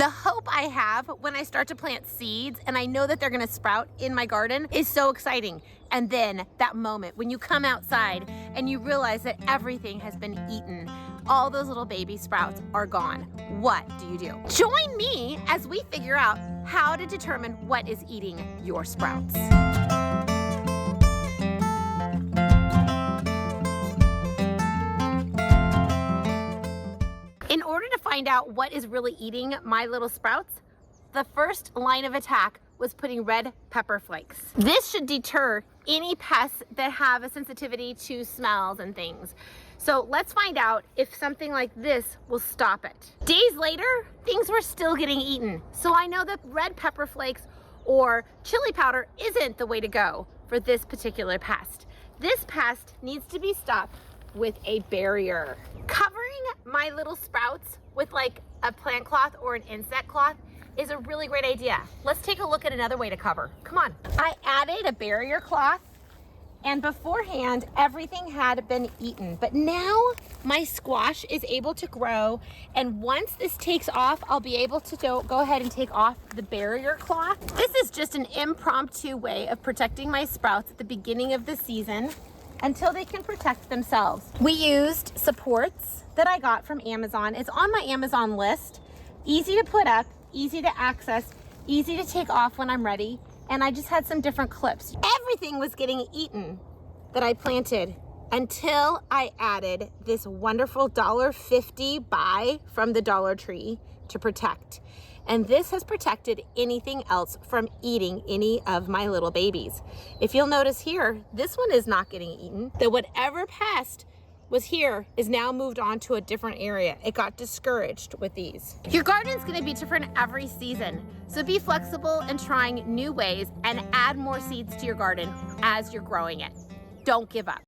The hope I have when I start to plant seeds and I know that they're gonna sprout in my garden is so exciting. And then that moment when you come outside and you realize that everything has been eaten, all those little baby sprouts are gone. What do you do? Join me as we figure out how to determine what is eating your sprouts. In order to find out what is really eating my little sprouts, the first line of attack was putting red pepper flakes. This should deter any pests that have a sensitivity to smells and things. So let's find out if something like this will stop it. Days later, things were still getting eaten. So I know that red pepper flakes or chili powder isn't the way to go for this particular pest. This pest needs to be stopped with a barrier. Covering my little sprouts with like a plant cloth or an insect cloth is a really great idea. Let's take a look at another way to cover. Come on. I added a barrier cloth, and beforehand everything had been eaten, but now my squash is able to grow, and once this takes off, I'll be able to go ahead and take off the barrier cloth. This is just an impromptu way of protecting my sprouts at the beginning of the season until they can protect themselves. We used supports that I got from Amazon. It's on my Amazon list. Easy to put up, easy to access, easy to take off when I'm ready. And I just had some different clips. Everything was getting eaten that I planted until I added this wonderful $1.50 buy from the Dollar Tree to protect. And this has protected anything else from eating any of my little babies. If you'll notice here, this one is not getting eaten. That whatever pest was here is now moved on to a different area. It got discouraged with these. Your garden's gonna be different every season, so be flexible in trying new ways and add more seeds to your garden as you're growing it. Don't give up.